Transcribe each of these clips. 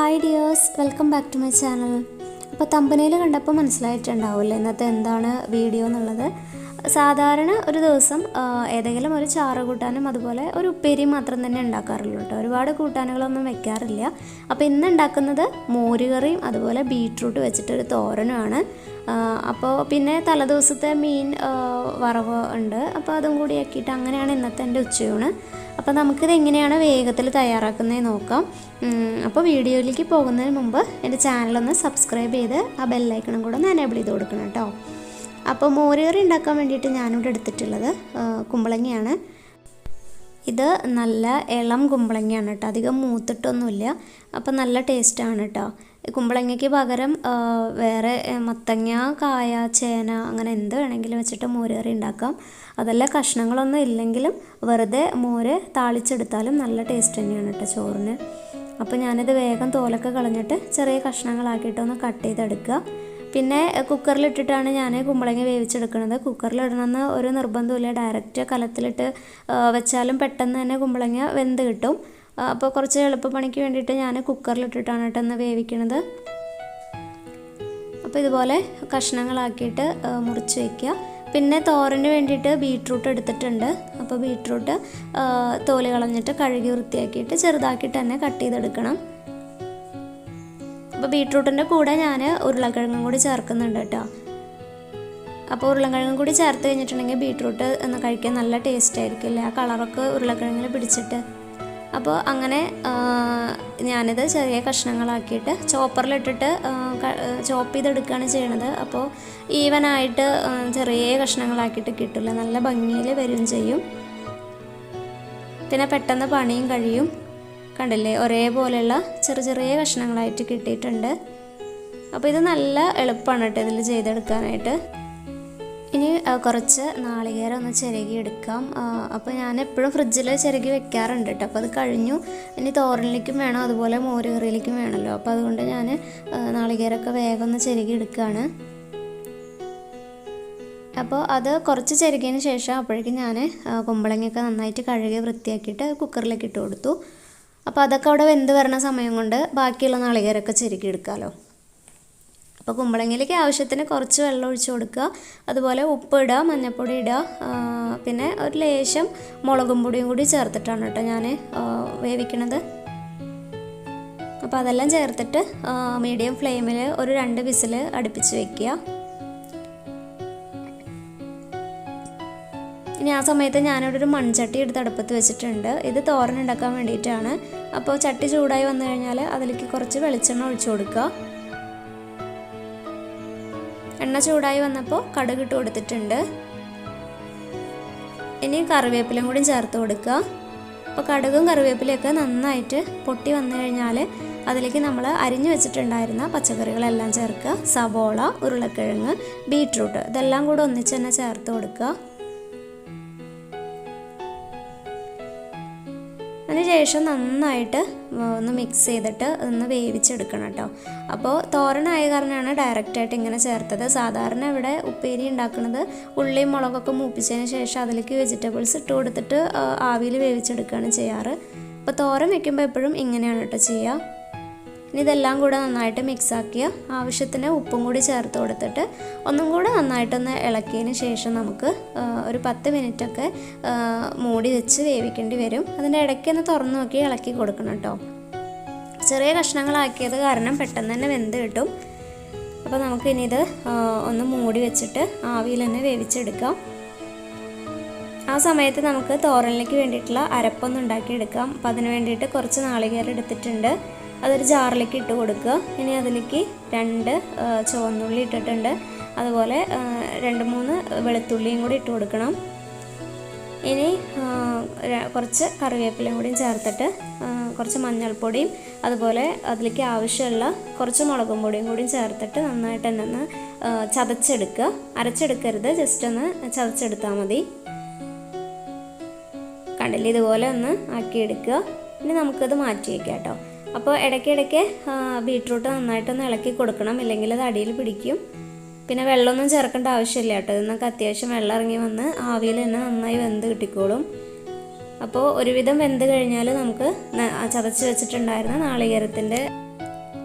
Hi dears, welcome back to my channel. അപ്പോൾ തമ്പനയിൽ കണ്ടപ്പോൾ മനസ്സിലായിട്ടുണ്ടാവില്ല ഇന്നത്തെ എന്താണ് വീഡിയോ എന്നുള്ളത്. സാധാരണ ഒരു ദിവസം ഏതെങ്കിലും ഒരു ചാറ് കൂട്ടാനും അതുപോലെ ഒരു ഉപ്പേരി മാത്രം തന്നെ ഉണ്ടാക്കാറുള്ളൂ കേട്ടോ. ഒരുപാട് കൂട്ടാനുകളൊന്നും വെക്കാറില്ല. അപ്പോൾ ഇന്ന് ഉണ്ടാക്കുന്നത് മോരുകറിയും അതുപോലെ ബീട്രൂട്ട് വെച്ചിട്ടൊരു തോരനുമാണ്. അപ്പോൾ പിന്നെ തലേദിവസത്തെ മീൻ വറവ് ഉണ്ട്, അപ്പോൾ അതും കൂടി ആക്കിയിട്ട് അങ്ങനെയാണ് ഇന്നത്തെ എൻ്റെ ഉച്ചയൂണ്. അപ്പോൾ നമുക്കിത് എങ്ങനെയാണ് വേഗത്തിൽ തയ്യാറാക്കുന്നത് നോക്കാം. അപ്പോൾ വീഡിയോയിലേക്ക് പോകുന്നതിന് മുമ്പ് എൻ്റെ ചാനലൊന്ന് സബ്സ്ക്രൈബ് ചെയ്ത് ആ ബെല്ലൈക്കണും കൂടെ ഒന്ന് എനേബിൾ ചെയ്ത് കൊടുക്കണം കേട്ടോ. അപ്പോൾ മോരുകറി ഉണ്ടാക്കാൻ വേണ്ടിയിട്ട് ഞാനിവിടെ എടുത്തിട്ടുള്ളത് കുമ്പളങ്ങയാണ്. ഇത് നല്ല ഇളം കുമ്പളങ്ങയാണ് കേട്ടോ, അധികം മൂത്തിട്ടൊന്നുമില്ല. അപ്പോൾ നല്ല ടേസ്റ്റാണ് കേട്ടോ. കുമ്പളങ്ങയ്ക്ക് പകരം വേറെ മത്തങ്ങ, കായ, ചേന അങ്ങനെ എന്ത് വേണമെങ്കിലും വെച്ചിട്ട് മോരുകറി ഉണ്ടാക്കാം. അതല്ല കഷ്ണങ്ങളൊന്നും ഇല്ലെങ്കിലും വെറുതെ മോര് താളിച്ചെടുത്താലും നല്ല ടേസ്റ്റ് തന്നെയാണ് കേട്ടോ ചോറിന്. അപ്പോൾ ഞാനിത് വേഗം തോലൊക്കെ കളഞ്ഞിട്ട് ചെറിയ കഷ്ണങ്ങളാക്കിയിട്ടൊന്ന് കട്ട് ചെയ്തെടുക്കുക. പിന്നെ കുക്കറിലിട്ടിട്ടാണ് ഞാൻ കുമ്പളങ്ങ വേവിച്ചെടുക്കുന്നത്. കുക്കറിലിടണമെന്ന് ഒരു നിർബന്ധമില്ല, ഡയറക്റ്റ് കലത്തിലിട്ട് വെച്ചാലും പെട്ടെന്ന് തന്നെ കുമ്പളങ്ങ വെന്ത് കിട്ടും. അപ്പോൾ കുറച്ച് എളുപ്പപ്പണിക്ക് വേണ്ടിയിട്ട് ഞാൻ കുക്കറിലിട്ടിട്ടാണ് കേട്ടോ വേവിക്കുന്നത്. അപ്പോൾ ഇതുപോലെ കഷ്ണങ്ങളാക്കിയിട്ട് മുറിച്ച് വയ്ക്കുക. പിന്നെ തോരന് വേണ്ടിയിട്ട് ബീട്രൂട്ട് എടുത്തിട്ടുണ്ട്. അപ്പോൾ ബീട്രൂട്ട് തോല് കളഞ്ഞിട്ട് കഴുകി വൃത്തിയാക്കിയിട്ട് ചെറുതാക്കിയിട്ട് തന്നെ കട്ട് ചെയ്തെടുക്കണം. അപ്പോൾ ബീട്രൂട്ടിൻ്റെ കൂടെ ഞാൻ ഉരുളക്കിഴങ്ങും കൂടി ചേർക്കുന്നുണ്ട് കേട്ടോ. അപ്പോൾ ഉരുളക്കിഴങ്ങും കൂടി ചേർത്ത് കഴിഞ്ഞിട്ടുണ്ടെങ്കിൽ ബീട്രൂട്ട് ഒന്ന് കഴിക്കാൻ നല്ല ടേസ്റ്റ് ആയിരിക്കില്ലേ, ആ കളറൊക്കെ ഉരുളക്കിഴങ്ങിൽ പിടിച്ചിട്ട്. അപ്പോൾ അങ്ങനെ ഞാനിത് ചെറിയ കഷ്ണങ്ങളാക്കിയിട്ട് ചോപ്പറിലിട്ടിട്ട് ചോപ്പ് ചെയ്തെടുക്കുകയാണ് ചെയ്യണത്. അപ്പോൾ ഈവനായിട്ട് ചെറിയ കഷ്ണങ്ങളാക്കിയിട്ട് കിട്ടില്ല, നല്ല ഭംഗിയിൽ വരും ചെയ്യും. പിന്നെ പെട്ടെന്ന് പണിയും കഴിയും. കണ്ടില്ലേ, ഒരേപോലെയുള്ള ചെറിയ കഷ്ണങ്ങളായിട്ട് കിട്ടിയിട്ടുണ്ട്. അപ്പോൾ ഇത് നല്ല എളുപ്പമാണ് കേട്ടോ ഇതിൽ ചെയ്തെടുക്കാനായിട്ട്. ഇനി കുറച്ച് നാളികേരം ഒന്ന് ചിരകി എടുക്കാം. അപ്പോൾ ഞാൻ എപ്പോഴും ഫ്രിഡ്ജിൽ ചിരകി വെക്കാറുണ്ട് കേട്ടോ. അപ്പോൾ അത് കഴിഞ്ഞു. ഇനി തോരനിലേക്കും വേണം, അതുപോലെ മോരുകറിയിലേക്കും വേണമല്ലോ. അപ്പോൾ അതുകൊണ്ട് ഞാൻ നാളികേരമൊക്കെ വേഗം ഒന്ന് ചിരകി എടുക്കുകയാണ്. അപ്പോൾ അത് കുറച്ച് ചിരകിയതിന് ശേഷം അപ്പോഴേക്കും ഞാൻ കുമ്പളങ്ങയൊക്കെ നന്നായിട്ട് കഴുകി വൃത്തിയാക്കിയിട്ട് കുക്കറിലേക്ക് ഇട്ട് കൊടുത്തു. അപ്പോൾ അതൊക്കെ അവിടെ വെന്ത് വരുന്ന സമയം കൊണ്ട് ബാക്കിയുള്ള നാളികേരമൊക്കെ ചിരകി എടുക്കാമല്ലോ. അപ്പോൾ കുമ്പളങ്ങയിലേക്ക് ആവശ്യത്തിന് കുറച്ച് വെള്ളം ഒഴിച്ച് കൊടുക്കുക. അതുപോലെ ഉപ്പ് ഇടുക, മഞ്ഞൾപ്പൊടി ഇടുക, പിന്നെ ഒരു ലേശം മുളകും പൊടിയും കൂടി ചേർത്തിട്ടാണ് കേട്ടോ ഞാൻ വേവിക്കണത്. അപ്പോൾ അതെല്ലാം ചേർത്തിട്ട് മീഡിയം ഫ്ലെയിമിൽ ഒരു 2 വിസിൽ അടുപ്പിച്ച് വയ്ക്കുക. ഇനി ആ സമയത്ത് ഞാനിവിടെ ഒരു മൺചട്ടി എടുത്ത് അടുപ്പത്ത് വെച്ചിട്ടുണ്ട്. ഇത് തോരൻ ഉണ്ടാക്കാൻ വേണ്ടിയിട്ടാണ്. അപ്പോൾ ചട്ടി ചൂടായി വന്നു കഴിഞ്ഞാൽ അതിലേക്ക് കുറച്ച് വെളിച്ചെണ്ണ ഒഴിച്ചു കൊടുക്കുക. എണ്ണ ചൂടായി വന്നപ്പോൾ കടുക് ഇട്ട് കൊടുത്തിട്ടുണ്ട്. ഇനി കറിവേപ്പിലയും കൂടി ചേർത്ത് കൊടുക്കുക. അപ്പോൾ കടുകും കറിവേപ്പിലയൊക്കെ നന്നായിട്ട് പൊട്ടി വന്നു കഴിഞ്ഞാൽ അതിലേക്ക് നമ്മൾ അരിഞ്ഞു വെച്ചിട്ടുണ്ടായിരുന്ന പച്ചക്കറികളെല്ലാം ചേർക്കുക. സവോള, ഉരുളക്കിഴങ്ങ്, ബീട്രൂട്ട് ഇതെല്ലാം കൂടെ ഒന്നിച്ച് തന്നെ ചേർത്ത് കൊടുക്കുക. അതിനുശേഷം നന്നായിട്ട് ഒന്ന് മിക്സ് ചെയ്തിട്ട് ഒന്ന് വേവിച്ചെടുക്കണം കേട്ടോ. അപ്പോൾ തോരനായ കാരണമാണ് ഡയറക്റ്റായിട്ട് ഇങ്ങനെ ചേർത്തത്. സാധാരണ ഇവിടെ ഉപ്പേരി ഉണ്ടാക്കുന്നത് ഉള്ളിയും മുളകൊക്കെ മൂപ്പിച്ചതിന് ശേഷം അതിലേക്ക് വെജിറ്റബിൾസ് ഇട്ട് കൊടുത്തിട്ട് ആവിയിൽ വേവിച്ചെടുക്കുകയാണ് ചെയ്യാറ്. അപ്പോൾ തോരൻ വെക്കുമ്പോൾ എപ്പോഴും ഇങ്ങനെയാണ് കേട്ടോ ചെയ്യുക. ഇനി ഇതെല്ലാം കൂടെ നന്നായിട്ട് മിക്സാക്കിയ ആവശ്യത്തിന് ഉപ്പും കൂടി ചേർത്ത് കൊടുത്തിട്ട് ഒന്നും കൂടെ നന്നായിട്ടൊന്ന് ഇളക്കിയതിന് ശേഷം നമുക്ക് ഒരു 10 മിനിറ്റൊക്കെ മൂടി വെച്ച് വേവിക്കേണ്ടി വരും. അതിൻ്റെ ഇടയ്ക്കൊന്ന് തുറന്ന് നോക്കി ഇളക്കി കൊടുക്കണം കേട്ടോ. ചെറിയ കഷ്ണങ്ങളാക്കിയത് കാരണം പെട്ടെന്ന് തന്നെ വെന്ത് കിട്ടും. അപ്പോൾ നമുക്കിനി ഇത് ഒന്ന് മൂടി വെച്ചിട്ട് ആവിയിൽ തന്നെ വേവിച്ചെടുക്കാം. ആ സമയത്ത് നമുക്ക് തോരനിലേക്ക് വേണ്ടിയിട്ടുള്ള അരപ്പൊന്ന് ഉണ്ടാക്കിയെടുക്കാം. അപ്പോൾ അതിന് വേണ്ടിയിട്ട് കുറച്ച് നാളികേരം എടുത്തിട്ടുണ്ട്. അതൊരു ജാറിലേക്ക് ഇട്ട് കൊടുക്കുക. ഇനി അതിലേക്ക് 2 ചുവന്നുള്ളി ഇട്ടിട്ടുണ്ട്. അതുപോലെ 2-3 വെളുത്തുള്ളിയും കൂടി ഇട്ട് കൊടുക്കണം. ഇനി കുറച്ച് കറിവേപ്പിലയും കൂടിയും ചേർത്തിട്ട് കുറച്ച് മഞ്ഞൾപ്പൊടിയും അതുപോലെ അതിലേക്ക് ആവശ്യമുള്ള കുറച്ച് മുളകും പൊടിയും കൂടിയും ചേർത്തിട്ട് നന്നായിട്ട് തന്നെ ഒന്ന് ചതച്ചെടുക്കുക. അരച്ചെടുക്കരുത്, ജസ്റ്റ് ഒന്ന് ചതച്ചെടുത്താൽ മതി. കണ്ടില്ലേ, ഇതുപോലെ ഒന്ന് ആക്കിയെടുക്കുക. ഇനി നമുക്കത് മാറ്റി വയ്ക്കാം കേട്ടോ. അപ്പോൾ ഇടയ്ക്കിടയ്ക്ക് ബീട്രൂട്ട് നന്നായിട്ടൊന്ന് ഇളക്കി കൊടുക്കണം, ഇല്ലെങ്കിൽ അത് അടിയിൽ പിടിക്കും. പിന്നെ വെള്ളമൊന്നും ചേർക്കേണ്ട ആവശ്യമില്ല കേട്ടോ. ഇതിനൊക്കെ അത്യാവശ്യം വെള്ളം ഇറങ്ങി വന്ന് ആവിയിൽ തന്നെ നന്നായി വെന്ത് കിട്ടിക്കോളും. അപ്പോൾ ഒരുവിധം വെന്ത് കഴിഞ്ഞാൽ നമുക്ക് ചതച്ച് വെച്ചിട്ടുണ്ടായിരുന്ന നാളികേരത്തിൻ്റെ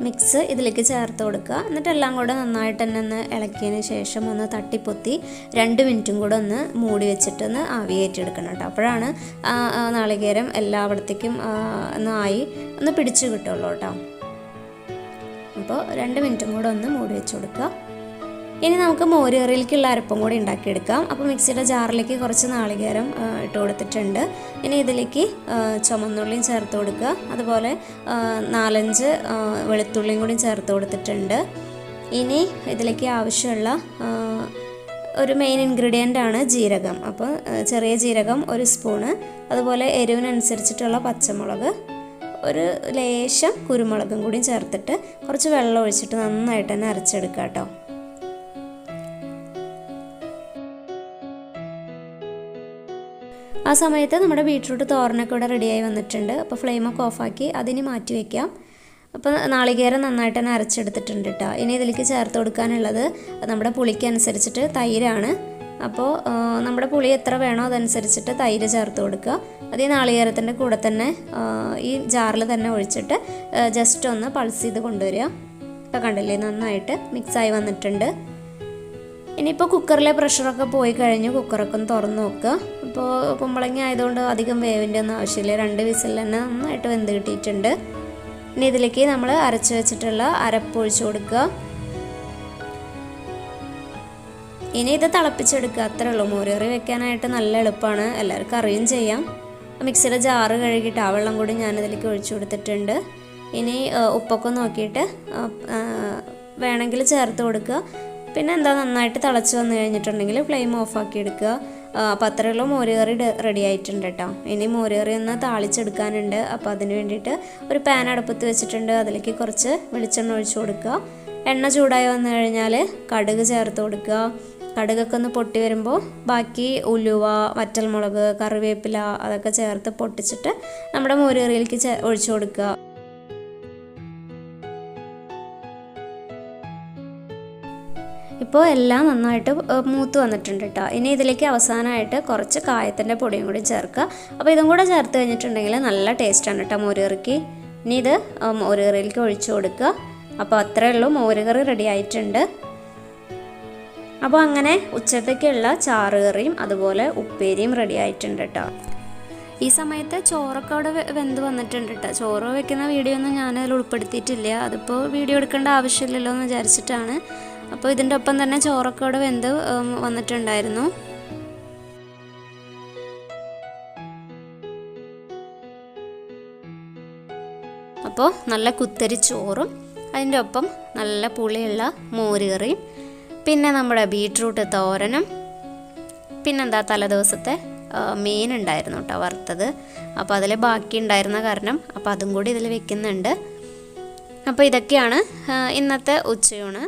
മിക്സ് ഇതിലേക്ക് ചേർത്ത് കൊടുക്കുക. എന്നിട്ട് എല്ലാം കൂടെ നന്നായിട്ട് തന്നെ ഒന്ന് ഇളക്കിയതിന് ശേഷം ഒന്ന് തട്ടിപ്പൊത്തി 2 മിനിറ്റും കൂടെ ഒന്ന് മൂടി വെച്ചിട്ടൊന്ന് ആവിയേറ്റെടുക്കണം കേട്ടോ. അപ്പോഴാണ് നാളികേരം എല്ലായിടത്തേക്കും ഒന്ന് പിടിച്ച് കിട്ടുള്ളൂ കേട്ടോ. അപ്പോൾ 2 മിനിറ്റും കൂടെ ഒന്ന് മൂടി വെച്ച് കൊടുക്കുക. ഇനി നമുക്ക് മോര് കറിയിലേക്കുള്ള അരപ്പും കൂടി ഉണ്ടാക്കിയെടുക്കാം. അപ്പോൾ മിക്സിയുടെ ജാറിലേക്ക് കുറച്ച് നാളികേരം ഇട്ട് കൊടുത്തിട്ടുണ്ട്. ഇനി ഇതിലേക്ക് ചുമന്നുള്ളിയും ചേർത്ത് കൊടുക്കുക. അതുപോലെ 4-5 വെളുത്തുള്ളിയും കൂടി ചേർത്ത് കൊടുത്തിട്ടുണ്ട്. ഇനി ഇതിലേക്ക് ആവശ്യമുള്ള ഒരു മെയിൻ ഇൻഗ്രീഡിയൻ്റ് ആണ് ജീരകം. അപ്പോൾ ചെറിയ ജീരകം 1 സ്പൂണ്, അതുപോലെ എരിവിനനുസരിച്ചിട്ടുള്ള പച്ചമുളക്, ഒരു ലേശം കുരുമുളകും കൂടി ചേർത്തിട്ട് കുറച്ച് വെള്ളം ഒഴിച്ചിട്ട് നന്നായിട്ട് തന്നെ അരച്ചെടുക്കുക കേട്ടോ. ആ സമയത്ത് നമ്മുടെ ബീട്രൂട്ട് തോരനൊക്കെ ഇവിടെ റെഡിയായി വന്നിട്ടുണ്ട്. അപ്പോൾ ഫ്ലെയിമൊക്കെ ഓഫാക്കി അതിന് മാറ്റി വയ്ക്കാം. അപ്പോൾ നാളികേരം നന്നായിട്ട് തന്നെ അരച്ചെടുത്തിട്ടുണ്ട് കേട്ടോ. ഇനി ഇതിലേക്ക് ചേർത്ത് കൊടുക്കാനുള്ളത് നമ്മുടെ പുളിക്ക് അനുസരിച്ചിട്ട് തൈരാണ്. അപ്പോൾ നമ്മുടെ പുളി എത്ര വേണോ അതനുസരിച്ചിട്ട് തൈര് ചേർത്ത് കൊടുക്കുക. അത് ഈ നാളികേരത്തിൻ്റെ കൂടെ തന്നെ ഈ ജാറിൽ തന്നെ ഒഴിച്ചിട്ട് ജസ്റ്റ് ഒന്ന് പൾസ് ചെയ്ത് കൊണ്ടുവരിക. ഇപ്പോൾ കണ്ടില്ലേ, നന്നായിട്ട് മിക്സായി വന്നിട്ടുണ്ട്. ഇനിയിപ്പോൾ കുക്കറിലെ പ്രഷറൊക്കെ പോയി കഴിഞ്ഞ് കുക്കറൊക്കെ ഒന്ന് തുറന്ന് നോക്കുക. അപ്പോൾ കുമ്പളങ്ങ ആയതുകൊണ്ട് അധികം വേവിൻ്റെ ഒന്നും ആവശ്യമില്ല. 2 വിസിൽ തന്നെ നന്നായിട്ട് വെന്ത് കിട്ടിയിട്ടുണ്ട്. ഇനി ഇതിലേക്ക് നമ്മൾ അരച്ച് വെച്ചിട്ടുള്ള അരപ്പ് ഒഴിച്ച് കൊടുക്കുക. ഇനി ഇത് തിളപ്പിച്ചെടുക്കുക, അത്രേ ഉള്ളൂ. മോര് കറി വെക്കാനായിട്ട് നല്ല എളുപ്പമാണ്, എല്ലാവർക്കും അറിയുകയും ചെയ്യാം. മിക്സിയുടെ ജാറ് കഴുകിയിട്ട് ആ വെള്ളം കൂടി ഞാനിതിലേക്ക് ഒഴിച്ചു കൊടുത്തിട്ടുണ്ട്. ഇനി ഉപ്പൊക്കെ നോക്കിയിട്ട് വേണമെങ്കിൽ ചേർത്ത് കൊടുക്കുക. പിന്നെ നന്നായിട്ട് തിളച്ച് വന്നു കഴിഞ്ഞിട്ടുണ്ടെങ്കിൽ ഫ്ലെയിം ഓഫാക്കി എടുക്കുക. അപ്പോൾ അത്രയുള്ള മോര് കറി റെഡി ആയിട്ടുണ്ട് കേട്ടോ. ഇനി മോര് കറി ഒന്ന് താളിച്ചെടുക്കാനുണ്ട്. അപ്പോൾ അതിന് വേണ്ടിയിട്ട് ഒരു പാൻ അടുപ്പത്ത് വെച്ചിട്ടുണ്ട്. അതിലേക്ക് കുറച്ച് വെളിച്ചെണ്ണ ഒഴിച്ചു കൊടുക്കുക. എണ്ണ ചൂടായി വന്നു കഴിഞ്ഞാൽ കടുക് ചേർത്ത് കൊടുക്കുക. കടുകൊക്കെ ഒന്ന് പൊട്ടി വരുമ്പോൾ ബാക്കി ഉലുവ, വറ്റൽമുളക്, കറിവേപ്പില അതൊക്കെ ചേർത്ത് പൊട്ടിച്ചിട്ട് നമ്മുടെ മോര് കറിയിലേക്ക് ഒഴിച്ചു കൊടുക്കുക. ഇപ്പോൾ എല്ലാം നന്നായിട്ട് മൂത്ത് വന്നിട്ടുണ്ട് കേട്ടോ. ഇനി ഇതിലേക്ക് അവസാനമായിട്ട് കുറച്ച് കായത്തിൻ്റെ പൊടിയും കൂടി ചേർക്കുക. അപ്പോൾ ഇതും കൂടെ ചേർത്ത് കഴിഞ്ഞിട്ടുണ്ടെങ്കിൽ നല്ല ടേസ്റ്റാണ് കേട്ടോ മോര് കറിക്ക്. ഇനി ഇത് മോര് കറിയിലേക്ക് ഒഴിച്ചു കൊടുക്കുക. അപ്പോൾ അത്രയേ ഉള്ളൂ, മോര് കറി റെഡി ആയിട്ടുണ്ട്. അപ്പോൾ അങ്ങനെ ഉച്ചത്തേക്കുള്ള ചാറുകറിയും അതുപോലെ ഉപ്പേരിയും റെഡി ആയിട്ടുണ്ട് കേട്ടോ. ഈ സമയത്ത് ചോറൊക്കെ അവിടെ വെന്ത് വന്നിട്ടുണ്ട് കേട്ടോ. ചോറ് വെക്കുന്ന വീഡിയോ ഒന്നും ഞാനതിൽ ഉൾപ്പെടുത്തിയിട്ടില്ല. അതിപ്പോൾ വീഡിയോ എടുക്കേണ്ട ആവശ്യമില്ലല്ലോ എന്ന് വിചാരിച്ചിട്ടാണ്. അപ്പോൾ ഇതിൻ്റെ ഒപ്പം തന്നെ ചോറൊക്കെ അവിടെ വെന്ത് വന്നിട്ടുണ്ടായിരുന്നു. അപ്പോൾ നല്ല കുത്തരി ചോറും അതിൻ്റെ ഒപ്പം നല്ല പുളിയുള്ള മോര് കറിയും, പിന്നെ നമ്മുടെ ബീട്രൂട്ട് തോരനും, പിന്നെന്താ തലേദിവസത്തെ മീൻ ഉണ്ടായിരുന്നു കേട്ടോ, വറുത്തത്. അപ്പോൾ അതിൽ ബാക്കി ഉണ്ടായിരുന്ന കാരണം അപ്പോൾ അതും കൂടി ഇതിൽ വെക്കുന്നുണ്ട്. അപ്പോൾ ഇതൊക്കെയാണ് ഇന്നത്തെ ഉച്ചയൂണ്.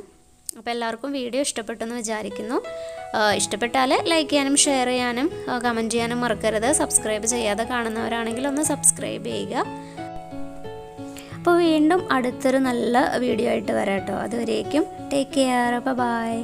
അപ്പോൾ എല്ലാവർക്കും വീഡിയോ ഇഷ്ടപ്പെട്ടെന്ന് വിചാരിക്കുന്നു. ഇഷ്ടപ്പെട്ടാൽ ലൈക്ക് ചെയ്യാനും ഷെയർ ചെയ്യാനും കമൻറ്റ് ചെയ്യാനും മറക്കരുത്. സബ്സ്ക്രൈബ് ചെയ്യാതെ കാണുന്നവരാണെങ്കിൽ ഒന്ന് സബ്സ്ക്രൈബ് ചെയ്യുക. അപ്പോൾ വീണ്ടും അടുത്തൊരു നല്ല വീഡിയോ ആയിട്ട് വരാം കേട്ടോ. അതുവരേക്കും ടേക്ക് കെയർ. ബൈ.